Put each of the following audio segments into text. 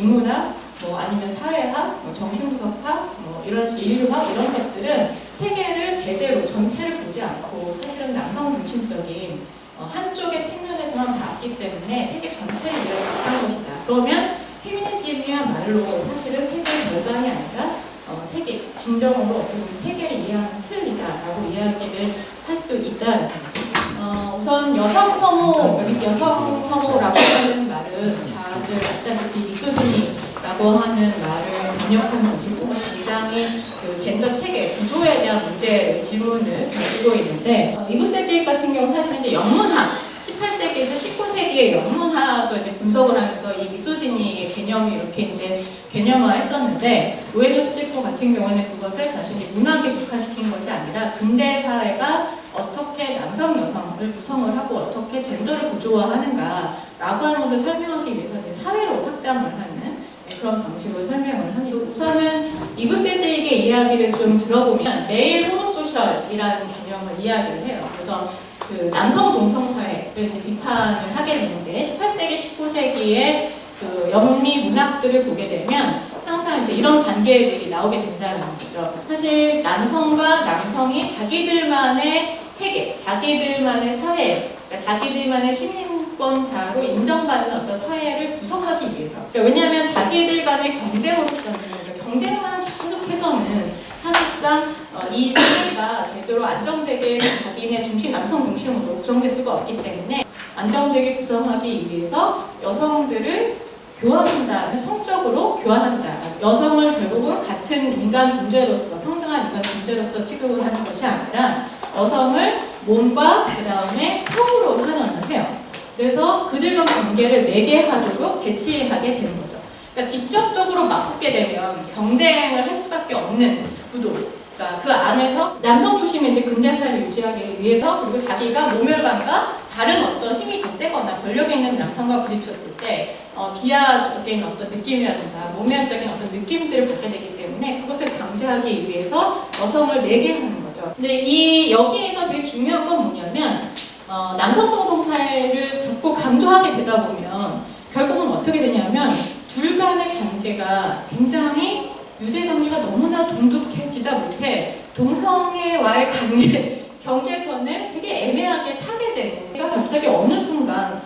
인문학, 뭐 아니면 사회학, 뭐 정신분석학, 뭐 이런 인류학 이런 것들은 세계를 제대로 전체를 보지 않고 사실은 남성 중심적인 한쪽의 측면에서만 봤기 때문에 세계 전체를 이해하지 못한 것이다. 그러면 페미니즘이야말로 사실은 세계 절반이 아니라 세계 진정으로 어떻게 보면 세계를 이해하는 틀이다라고 이야기를 할 수 있다. 우선 여성 혐오라고 하는 말은 다들 아시다시피 미소지니라고 하는 말을 번역한 것이고 굉장히 그 젠더 체계 구조에 대한 문제 질문을 가지고 있는데 이브세주의 같은 경우 사실은 이제 영문학 18세기에서 19세기의 영문학을 이제 분석을 하면서 이 미소지니의 개념이 이렇게 이제 개념화했었는데 우에노 츠츠코 같은 경우는 그것을 단순히 문학에 국한시킨 것이 아니라 근대 사회가 어떻게 남성 여성을 구성을 하고 어떻게 젠더를 구조화하는가라고 하는 것을 설명하기 위해서 이제 사회로 확장을 하는 그런 방식으로 설명을 합니다. 우선은 이브세주의의 이야기를 좀 들어보면 메일 호모소셜이라는 개념을 이야기를 해요. 그래서 그 남성 동성 사회를 이제 비판을 하게 되는데 18세기, 19세기의 그 영미 문학들을 보게 되면 항상 이제 이런 관계들이 나오게 된다는 거죠. 사실 남성과 남성이 자기들만의 세계, 자기들만의 사회, 그러니까 자기들만의 시민권자로 인정받는 어떤 사회를 구성하기 위해서. 그러니까 왜냐하면 자기들 간의 경쟁만 계속해서는 사실상 이 사회가 제대로 안정되게 자기네 중심, 남성 중심으로 구성될 수가 없기 때문에 안정되게 구성하기 위해서 여성들을 교환한다, 성적으로 교환한다. 여성을 결국은 같은 인간 존재로서, 평등한 인간 존재로서 취급을 하는 것이 아니라 여성을 몸과 그 다음에 성으로 환원을 해요. 그래서 그들과 관계를 매개하도록 배치하게 되는 거죠. 그러니까 직접적으로 맞붙게 되면 경쟁을 할 수밖에 없는 구도. 그러니까 그 안에서 남성 중심의 이제 근대 사회를 유지하기 위해서 그리고 자기가 모멸감과 다른 어떤 힘이 더 세거나 권력이 있는 남성과 부딪혔을 때 비하적인 어떤 느낌이라든가 모멸적인 어떤 느낌들을 받게 되기 때문에 그것을 강제하기 위해서 여성을 매개하는 거죠. 근데 여기에서 되게 중요한 건 뭐냐면 남성 동성 사회를 자꾸 강조하게 되다 보면 결국은 어떻게 되냐면 둘 간의 관계가 굉장히 유대관계가 너무나 돈독해지다 못해 동성애와의 경계선을 되게 애매하게 타게 되는 그러니까 갑자기 어느 순간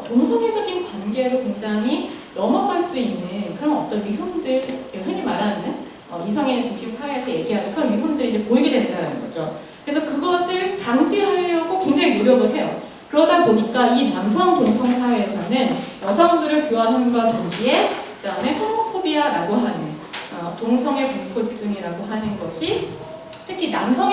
동성애적인 관계로 굉장히 넘어갈 수 있는 그런 어떤 위험들, 흔히 말하는 이성애 중심 사회에서 얘기하는 그런 위험들이 이제 보이게 된다는 거죠. 그래서 그것을 방지하려고 굉장히 노력을 해요. 그러다 보니까 이 남성 동성 사회에서는 여성들을 교환함과 동시에 그 다음에 호모포비아라고 하는 동성애 공포증이라고 하는 것이 특히 남성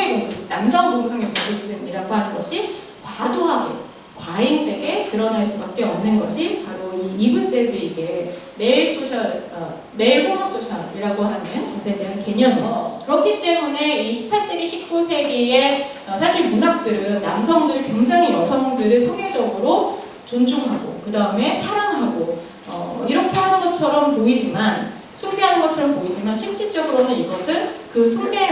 동성애 공포증이라고 하는 것이 과도하게 과잉되게 드러날 수밖에 없는 것이 바로 이 이브세주의의 메일 호모소셜이라고 하는 것에 대한 개념이에요. 그렇기 때문에 이 18세기, 19세기의 사실 문학들은 남성들이 굉장히 여성들을 성애적으로 존중하고 그 다음에 사랑하고 이렇게 하는 것처럼 보이지만 숭배하는 것처럼 보이지만 실질적으로는 이것은 그 숭배의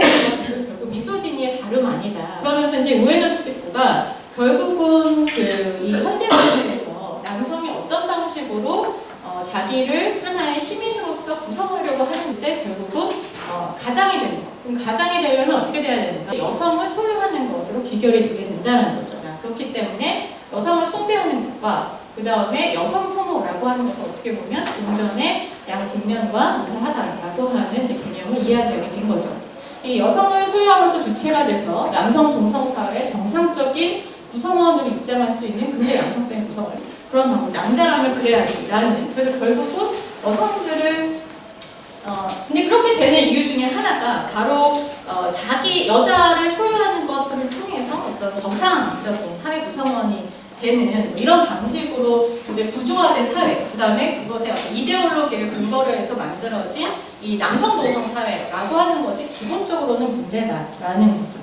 결국 미소지니의 다름 아니다. 그러면서 이제 우에노 츠츠코가 결국은 이 현대사회에서 남성이 어떤 방식으로 자기를 하나의 시민으로서 구성하려고 하는데 결국은 가장이 되는 거. 그럼 가장이 되려면 어떻게 돼야 되는가? 여성을 소유하는 것으로 귀결이 되게 된다는 거죠. 그렇기 때문에 여성을 숭배하는 것과 그 다음에 여성 혐오라고 하는 것을 어떻게 보면 동전의 양 뒷면과 유사하다라고 하는 이제 개념을 이야기하게 된 거죠. 이 여성을 소유함으로써 주체가 돼서 남성 동성 사회의 정상적인 구성원으로 입장할 수 있는 근대 남성성의 구성을 그런 방법 남자라면 그래야지라는 그래서 결국은 여성들을 근데 그렇게 되는 이유 중에 하나가 바로 자기 여자를 소유하는 것을 통해서 어떤 정상적인 사회 구성원이 되는 이런 방식으로 이제 구조화된 사회, 그 다음에 그것의 어떤 이데올로기를 근거로 해서 만들어진 이 남성 동성 사회라고 하는 것이 기본적으로는 문제다라는 거죠.